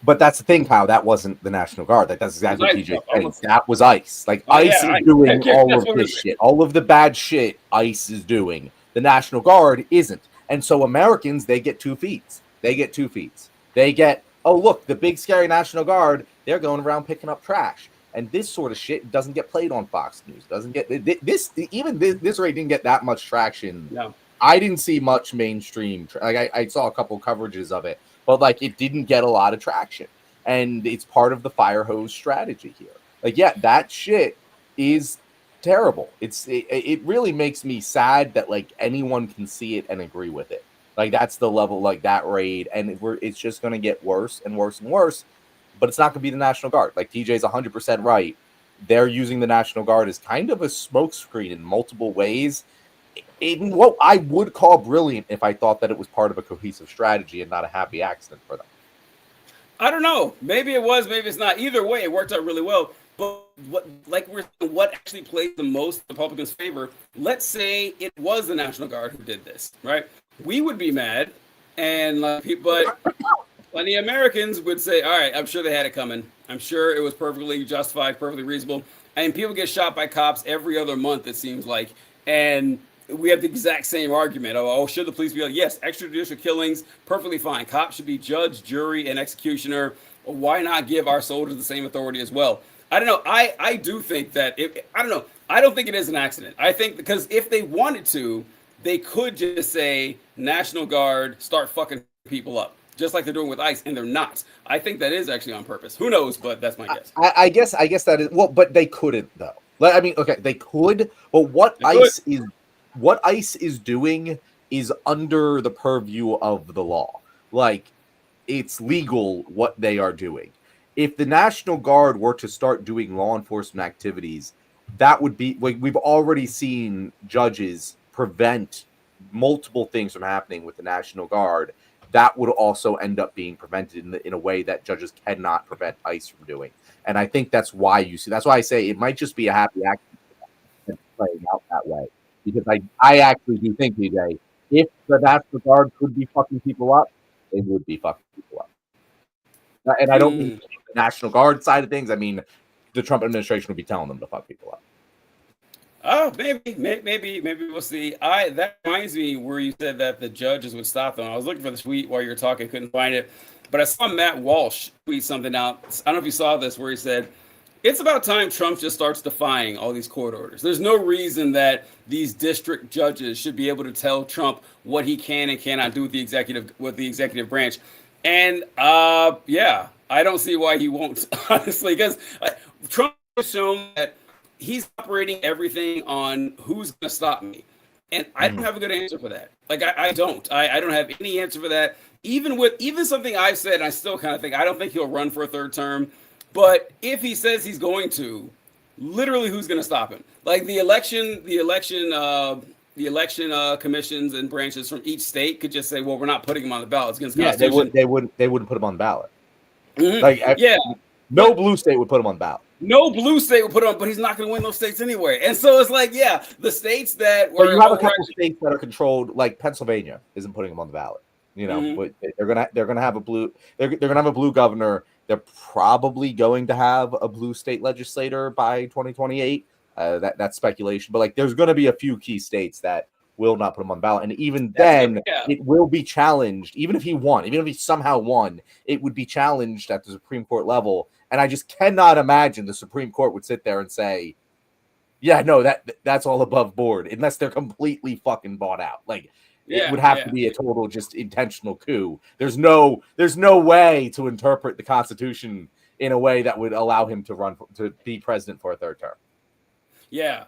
But that's the thing, Kyle. That wasn't the National Guard. Like, that's exactly what
ICE,
TJ
almost.
said. That was ICE. Like,
Oh,
ICE
yeah,
is doing
yeah,
all
that's
of
what
this
it is.
shit. All of the bad shit ICE is doing. The National Guard isn't. And so Americans, they get 2 feet. They get 2 feet. They get, oh, look, the big scary National Guard, they're going around picking up trash. And this sort of shit doesn't get played on Fox News. Doesn't get this. Even this rate didn't get that much traction.
No.
I didn't see much mainstream. Like I saw a couple coverages of it, but like it didn't get a lot of traction. And it's part of the fire hose strategy here. Like, yeah, that shit is terrible. It really makes me sad that like anyone can see it and agree with it. Like, that's the level, like that raid, and it's just going to get worse and worse and worse. But it's not going to be the National Guard. Like, TJ's 100% right. They're using the National Guard as kind of a smokescreen in multiple ways. In what I would call brilliant if I thought that it was part of a cohesive strategy and not a happy accident for them.
I don't know. Maybe it was, maybe it's not. Either way, it worked out really well. But what actually played the most in the Republicans' favor? Let's say it was the National Guard who did this, right? We would be mad, and but plenty of Americans would say, "All right, I'm sure they had it coming. I'm sure it was perfectly justified, perfectly reasonable." And people get shot by cops every other month, it seems like, and we have the exact same argument. Oh, should the police be like, yes, extrajudicial killings, perfectly fine. Cops should be judge, jury, and executioner. Why not give our soldiers the same authority as well? I don't know. I do think that I don't know. I don't think it is an accident. I think because if they wanted to, they could just say National Guard, start fucking people up, just like they're doing with ICE, and they're not. I think that is actually on purpose. Who knows? But that's my guess.
I guess that is well, but they couldn't though. Like, I mean, okay, they could, but what ICE is doing is under the purview of the law. Like, it's legal what they are doing. If the National Guard were to start doing law enforcement activities, that would be like, we've already seen judges prevent multiple things from happening with the National Guard. That would also end up being prevented in a way that judges cannot prevent ICE from doing. And I think that's why that's why I say it might just be a happy accident playing out that way. Because I actually do think, DJ, if the National Guard could be fucking people up, they would be fucking people up. And I don't mean the National Guard side of things. I mean, the Trump administration would be telling them to fuck people up.
Oh, maybe we'll see. That reminds me where you said that the judges would stop them. I was looking for the tweet while you were talking, couldn't find it, but I saw Matt Walsh tweet something out. I don't know if you saw this, where he said, "It's about time Trump just starts defying all these court orders. There's no reason that these district judges should be able to tell Trump what he can and cannot do with the executive branch." And yeah, I don't see why he won't, honestly, because Trump has shown that he's operating everything on who's going to stop me. And I don't have a good answer for that. Like, I don't. I don't have any answer for that. Even something I've said, I still kind of think, I don't think he'll run for a third term. But if he says he's going to, literally who's going to stop him? Like the election commissions and branches from each state could just say, well, we're not putting him on the ballot. It's against the Constitution.
They wouldn't put him on the ballot.
Mm-hmm.
Like, no blue state would put him on the ballot.
No blue state would put him on, but he's not going to win those states anyway. And so it's like, yeah, the states that were.
But you have a couple states that are controlled, like Pennsylvania isn't putting him on the ballot. You know, but they're gonna have a blue. They're gonna have a blue governor. They're probably going to have a blue state legislator by 2028. That's speculation, but like, there's going to be a few key states that will not put him on the ballot, and even then, it will be challenged. Even if he somehow won, it would be challenged at the Supreme Court level. And I just cannot imagine the Supreme Court would sit there and say, "Yeah, no, that's all above board," unless they're completely fucking bought out. Like, it would have to be a total, just intentional coup. There's no way to interpret the Constitution in a way that would allow him to be president for a third term. Yeah.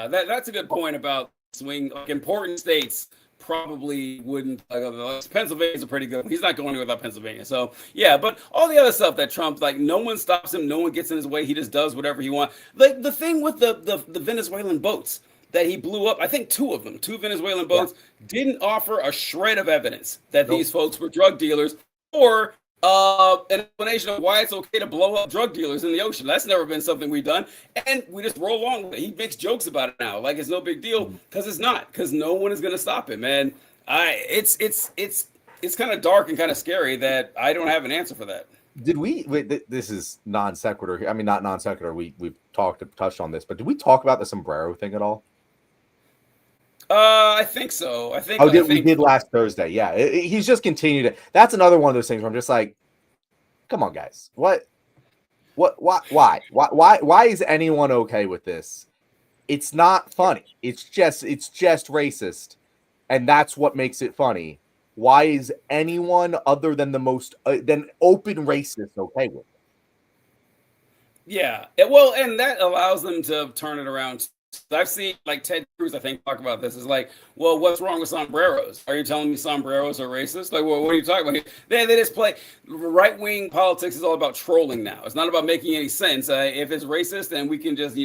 That's a good point about swing. Like, important states probably wouldn't. Pennsylvania's a pretty good one. He's not going without Pennsylvania. So yeah, but all the other stuff that Trump, like, no one stops him, no one gets in his way. He just does whatever he wants. Like the thing with the Venezuelan boats that he blew up, I think two Venezuelan boats, didn't offer a shred of evidence that these folks were drug dealers, or an explanation of why it's okay to blow up drug dealers in the ocean. That's never been something we've done, and we just roll along with it. He makes jokes about it now, like it's no big deal, because it's not, because no one is going to stop him. And it's kind of dark and kind of scary that I don't have an answer for that.
Did we? Wait, this is non sequitur. I mean, not non sequitur. We've touched on this, but did we talk about the sombrero thing at all?
I think so. I think.
Oh,
I
we
think,
did last Thursday. Yeah, he's just continued it. That's another one of those things where I'm just like, come on, guys. What? Why is anyone okay with this? It's not funny. It's just racist, and that's what makes it funny. Why is anyone other than the most than open racist okay with it?
Yeah. Well, and that allows them to turn it around. I've seen like Ted Cruz, I think, talk about this. Is like, well, what's wrong with sombreros? Are you telling me sombreros are racist? Like, well, what are you talking about? They just play right wing politics is all about trolling now. It's not about making any sense. If it's racist and we can just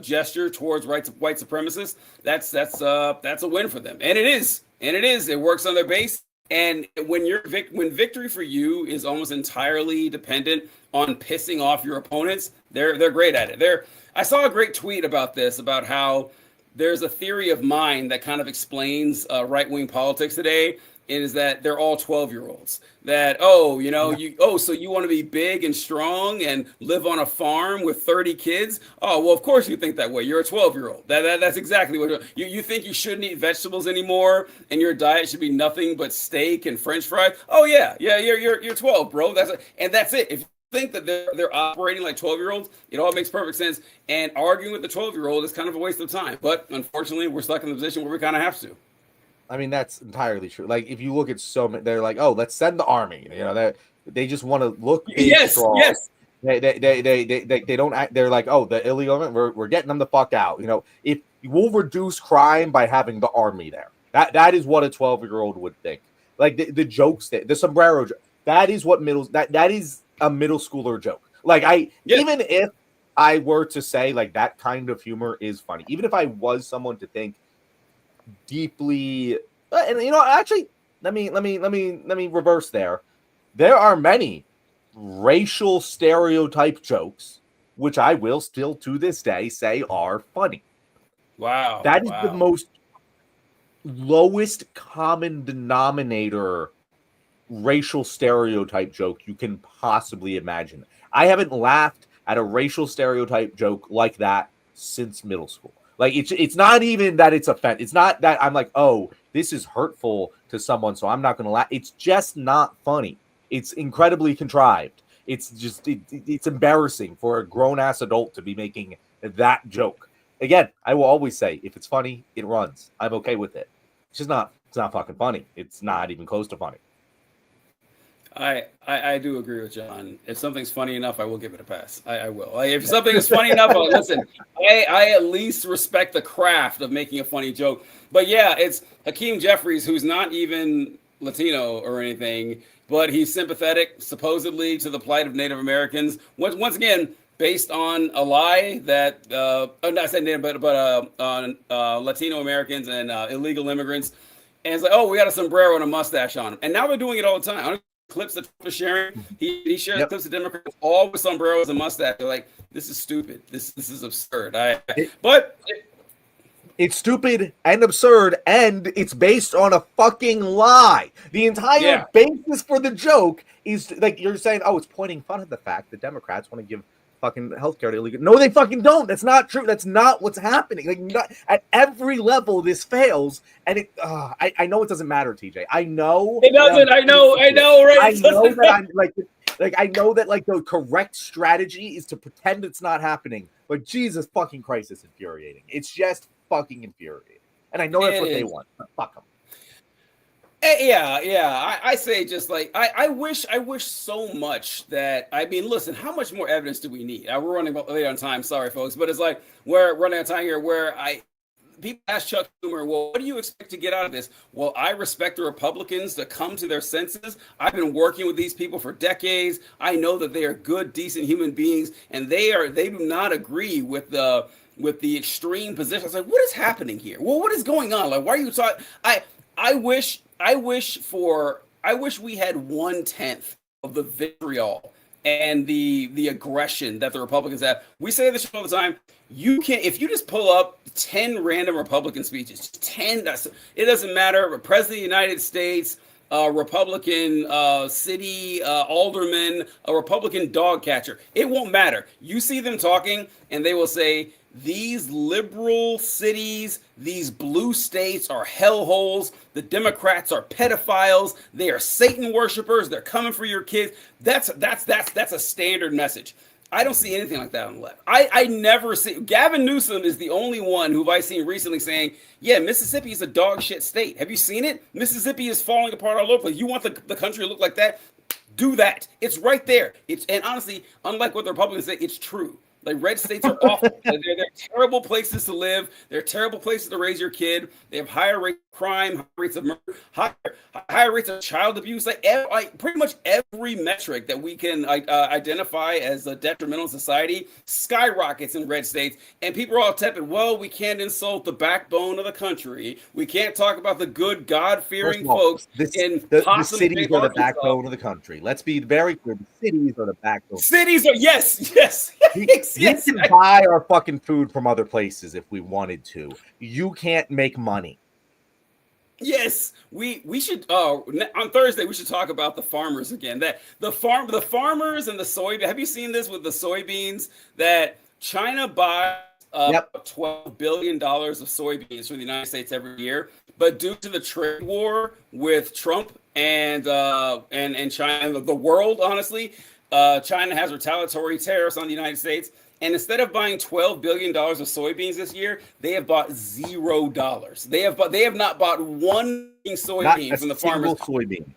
gesture towards white supremacists, that's a win for them, and it is. It works on their base. And when victory for you is almost entirely dependent on pissing off your opponents, they're great at it. I saw a great tweet about this, about how there's a theory of mind that kind of explains right-wing politics today, is that they're all 12-year-olds. That, so you want to be big and strong and live on a farm with 30 kids? Oh, well, of course you think that way. You're a 12-year-old. That's exactly what you think. You shouldn't eat vegetables anymore, and your diet should be nothing but steak and French fries. Oh yeah, you're 12, bro. That's it. If think that they're operating like 12-year-olds, it all makes perfect sense. And arguing with the 12-year-old is kind of a waste of time. But unfortunately, we're stuck in the position where we kind of have to.
I mean, that's entirely true. Like, if you look at so many, they're like, oh, let's send the army. They just want to look big, strong.
Yes.
They don't act. They're like, oh, the illegal, we're getting them the fuck out. If we'll reduce crime by having the army there. That is what a 12-year-old would think. Like the jokes, the sombrero joke. That is what that is a middle schooler joke. Like even if I were to say like that kind of humor is funny, even if I was someone to think deeply, and actually, let me reverse there. There are many racial stereotype jokes which I will still to this day say are funny.
Wow,
that is the most lowest common denominator racial stereotype joke you can possibly imagine. I haven't laughed at a racial stereotype joke like that since middle school. Like it's not even that it's offensive. It's not that I'm like, oh, this is hurtful to someone, so I'm not going to laugh. It's just not funny. It's incredibly contrived. It's just it's embarrassing for a grown ass adult to be making that joke. Again, I will always say, if it's funny, it runs. I'm okay with it. It's just not. It's not fucking funny. It's not even close to funny.
I do agree with John. If something's funny enough, I will give it a pass. I will. If something is funny enough, listen. I at least respect the craft of making a funny joke. But yeah, it's Hakeem Jeffries, who's not even Latino or anything, but he's sympathetic, supposedly, to the plight of Native Americans. Once again, based on a lie that not saying Native, but on Latino Americans and illegal immigrants. And it's like, oh, we got a sombrero and a mustache on him. And now they're doing it all the time. Clips that Trump is sharing. He shares clips of Democrats all with sombreros and mustache. They're like, this is stupid. This is absurd.
It's stupid and absurd, and it's based on a fucking lie. The entire basis for the joke is like you're saying, oh, it's pointing fun at the fact that Democrats want to give fucking healthcare to illegal. No, they fucking don't. That's not true. That's not what's happening. Like, at every level, this fails, and it. I know it doesn't matter, TJ. I know
it doesn't. I know. Right?
I know that I'm like I know that like the correct strategy is to pretend it's not happening. But Jesus fucking Christ, it's infuriating. It's just fucking infuriating, and I know that's what they want. But fuck them.
Yeah. I say just like I wish so much that listen, how much more evidence do we need? We're running late on time, sorry folks, but it's like we're running out of time here. Where people ask Chuck Schumer, well, what do you expect to get out of this? Well, I respect the Republicans to come to their senses. I've been working with these people for decades. I know that they are good, decent human beings, and they do not agree with the extreme position. It's like, what is happening here? Well, what is going on? Like, why are you talking? I wish we had 1/10 of the vitriol and the aggression that the Republicans have. We say this all the time. If you just pull up 10 random Republican speeches, 10, it doesn't matter. President of the United States, a Republican city alderman, a Republican dog catcher. It won't matter. You see them talking, and they will say, these liberal cities, these blue states are hellholes. The Democrats are pedophiles. They are Satan worshipers. They're coming for your kids. That's a standard message. I don't see anything like that on the left. I never see. Gavin Newsom is the only one who I've seen recently saying, yeah, Mississippi is a dog shit state. Have you seen it? Mississippi is falling apart all over the place. You want the country to look like that? Do that. It's right there. And honestly, unlike what the Republicans say, it's true. Like, red states are awful. They're terrible places to live. They're terrible places to raise your kid. They have higher rates of crime, higher rates of murder, higher rates of child abuse. Like pretty much every metric that we can identify as a detrimental society skyrockets in red states. And people are all tepid. Well, we can't insult the backbone of the country. We can't talk about the good, God-fearing folks
the cities are the backbone of the country. Let's be very clear. The cities are the backbone.
Cities are, yes.
We can buy our fucking food from other places if we wanted to. You can't make money.
Yes, we should. On Thursday we should talk about the farmers again. That the farmers and the soybeans. Have you seen this with the soybeans? That China buys $12 billion of soybeans from the United States every year, but due to the trade war with Trump and China and the world, honestly, China has retaliatory tariffs on the United States. And instead of buying $12 billion of soybeans this year, they have bought $0. They have not bought one soybean from the farmers.
Soybean.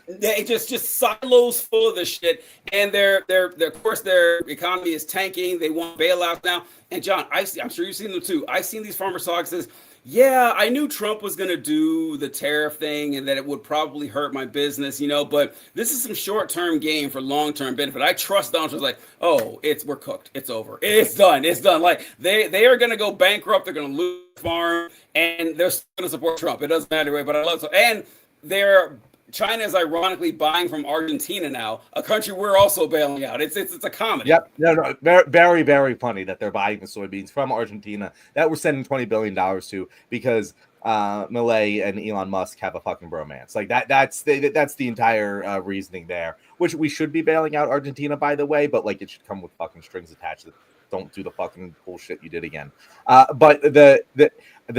They just silos full of this shit, and their of course their economy is tanking. They want bailouts now. And John, I'm sure you've seen them too. I've seen these farmers talk. Says, yeah, I knew Trump was going to do the tariff thing and that it would probably hurt my business, but this is some short-term gain for long-term benefit. I trust Donald Trump's like, oh, we're cooked. It's over. It's done. Like they are going to go bankrupt. They're going to lose the farm, and they're still going to support Trump. It doesn't matter, but I love it. And China is ironically buying from Argentina now, a country we're also bailing out. It's a comedy.
Yep. No. Very, very funny that they're buying the soybeans from Argentina that we're sending $20 billion to because Milei and Elon Musk have a fucking bromance. Like that's the entire reasoning there, which we should be bailing out Argentina, by the way, but like it should come with fucking strings attached. Don't do the fucking bullshit you did again. But the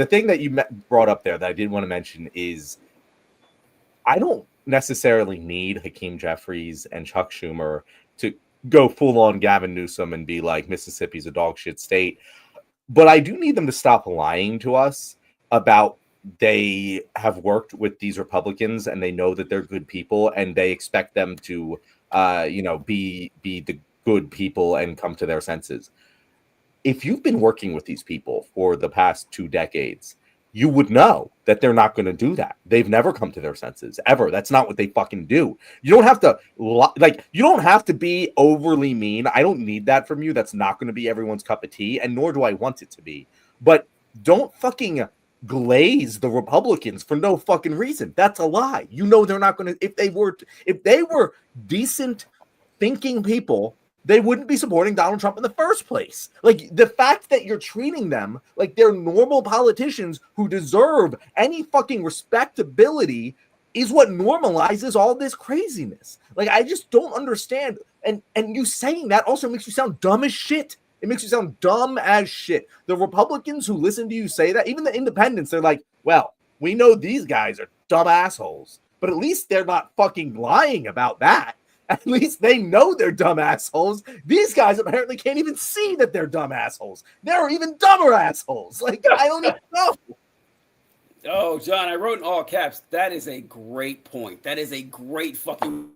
thing that you brought up there that I did want to mention is I don't necessarily need Hakeem Jeffries and Chuck Schumer to go full on Gavin Newsom and be like, Mississippi's a dog shit state. But I do need them to stop lying to us about they have worked with these Republicans and they know that they're good people and they expect them to, be the good people and come to their senses. If you've been working with these people for the past 2 decades, you would know that they're not going to do that. They've never come to their senses ever. That's not what they fucking do. You don't have to you don't have to be overly mean. I don't need that from you. That's not going to be everyone's cup of tea, and nor do I want it to be. But don't fucking glaze the Republicans for no fucking reason. That's a lie. You know they're not going to. If they were decent thinking people, they wouldn't be supporting Donald Trump in the first place. Like, the fact that you're treating them like they're normal politicians who deserve any fucking respectability is what normalizes all this craziness. Like, I just don't understand. And you saying that also makes you sound dumb as shit. It makes you sound dumb as shit. The Republicans who listen to you say that, even the independents, they're like, well, we know these guys are dumb assholes, but at least they're not fucking lying about that. At least they know they're dumb assholes. These guys apparently can't even see that they're dumb assholes. They're even dumber assholes. Like, I don't even know.
Oh, John, I wrote in all caps. That is a great point. That is a great fucking...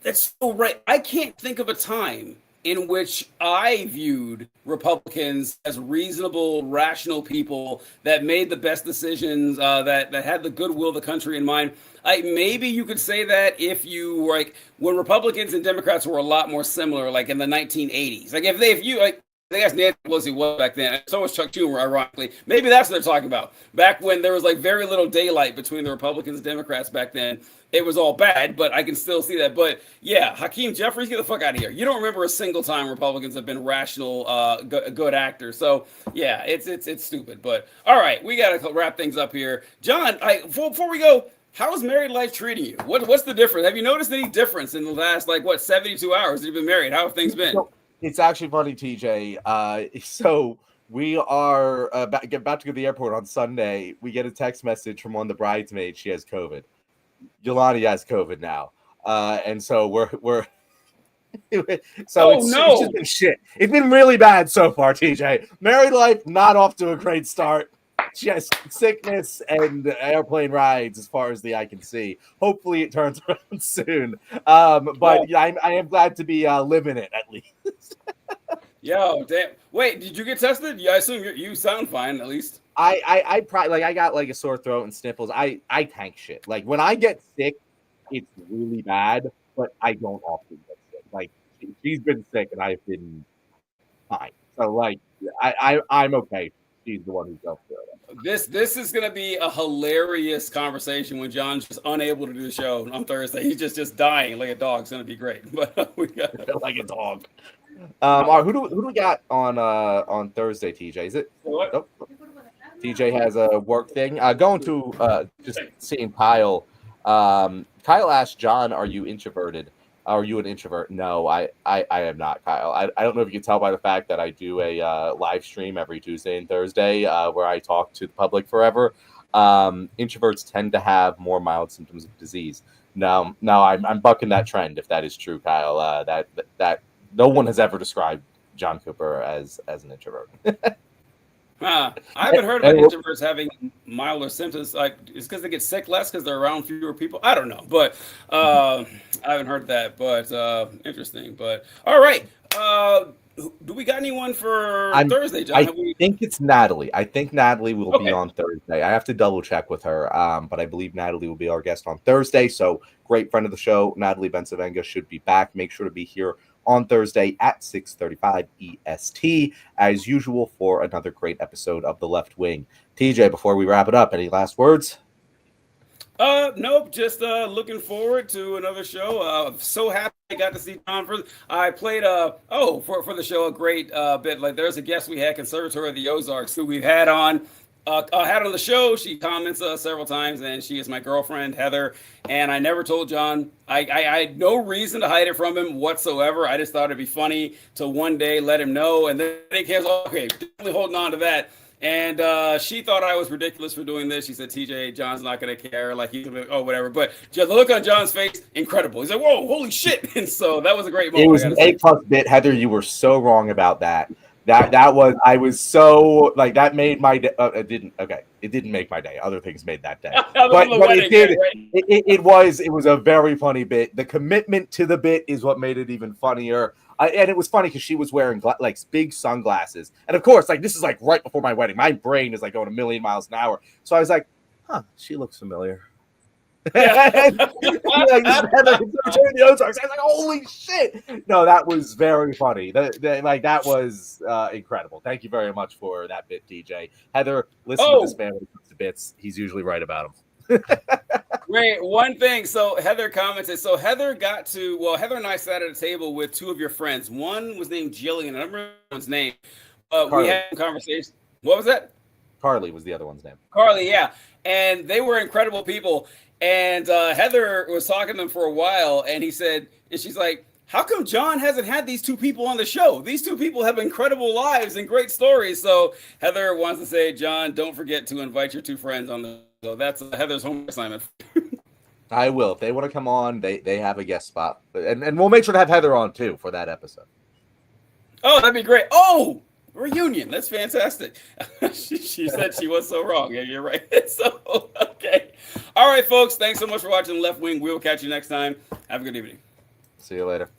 That's so right. I can't think of a time in which I viewed Republicans as reasonable, rational people that made the best decisions, that had the goodwill of the country in mind. Maybe you could say that if you were like when Republicans and Democrats were a lot more similar, like in the 1980s. Like if you I guess Nancy Pelosi was back then, and so was Chuck Schumer, ironically. Maybe that's what they're talking about. Back when there was like very little daylight between the Republicans and Democrats back then, it was all bad, but I can still see that. But yeah, Hakeem Jeffries, get the fuck out of here. You don't remember a single time Republicans have been rational, good actors. So yeah, it's stupid. But all right, we got to wrap things up here. John, before we go, How's married life treating you? What's the difference? Have you noticed any difference in the last 72 hours you've been married? How have things been?
So, it's actually funny, TJ. So we are about to go to the airport on Sunday. We get a text message from one of the bridesmaids. She has COVID. Yolanda has COVID now, and so we're so it's just been shit. It's been really bad so far, TJ. Married life not off to a great start. Just sickness and airplane rides as far as the eye can see. Hopefully it turns around soon. But yeah, I am glad to be living it at least.
Yo, damn. Wait, did you get tested? Yeah, I assume you sound fine at least.
I probably I got a sore throat and sniffles. I tank shit. Like when I get sick, it's really bad, but I don't often get sick. Like she's been sick and I've been fine. So I'm okay. She's the one who's up there.
This is gonna be a hilarious conversation when John's just unable to do the show on Thursday. He's just dying like a dog. It's gonna be great. But we got
like a dog. All right, who do we got on Thursday, TJ? Is it? Oh, TJ has a work thing. Going to just seeing Kyle. Kyle asked John, "Are you introverted? Are you an introvert?" No, I am not, Kyle. I don't know if you can tell by the fact that I do a live stream every Tuesday and Thursday where I talk to the public forever. Introverts tend to have more mild symptoms of disease. No, I'm bucking that trend if that is true, Kyle. That no one has ever described John Cooper as an introvert.
I haven't heard about introverts having milder symptoms. Like, it's because they get sick less because they're around fewer people. I don't know, but I haven't heard that. But interesting. But all right, do we got anyone for Thursday, John?
I think it's Natalie. I think Natalie will be on Thursday. I have to double check with her, but I believe Natalie will be our guest on Thursday. So great friend of the show, Natalie Bensavenga should be back. Make sure to be here on Thursday at 6:35 EST, as usual, for another great episode of The Left Wing. TJ, before we wrap it up, any last words?
Nope. Just looking forward to another show. So happy I got to see John. I played for the show a great bit. Like there's a guest we had, Conservatory of the Ozarks, who we've had on. Had on the show. She comments several times, and she is my girlfriend, Heather. And I never told John. I had no reason to hide it from him whatsoever. I just thought it'd be funny to one day let him know, and then he cares. Okay, definitely holding on to that. And she thought I was ridiculous for doing this. She said, "TJ, John's not gonna care. Like he's gonna whatever." But the look on John's face, incredible. He's like, "Whoa, holy shit!" And so that was a great moment.
It was an A+ bit, Heather. You were so wrong about that. That was, I was so like, that made my day. It didn't make my day. Other things made that day. but it did. Right? It was a very funny bit. The commitment to the bit is what made it even funnier. And it was funny because she was wearing big sunglasses. And of course, this is right before my wedding. My brain is going a million miles an hour. So I was like, huh, she looks familiar. I was like, holy shit. No, that was very funny. That was incredible. Thank you very much for that bit, DJ. Heather, listen to this man when it comes to bits. He's usually right about them.
Great. One thing. So Heather commented. So Heather Heather and I sat at a table with two of your friends. One was named Jillian. I don't remember one's name. We had a conversation. What was that?
Carly was the other one's name.
Carly, yeah. And they were incredible people. And Heather was talking to them for a while, and she's like, how come John hasn't had these two people on the show? These two people have incredible lives and great stories. So Heather wants to say, John, don't forget to invite your two friends on the show. That's Heather's homework assignment.
I will. If they want to come on, they have a guest spot. And we'll make sure to have Heather on, too, for that episode.
Oh, that'd be great. Oh! Reunion. That's fantastic. She said she was so wrong. Yeah, you're right. So, okay. All right, folks. Thanks so much for watching The Left Wing. We will catch you next time. Have a good evening.
See you later.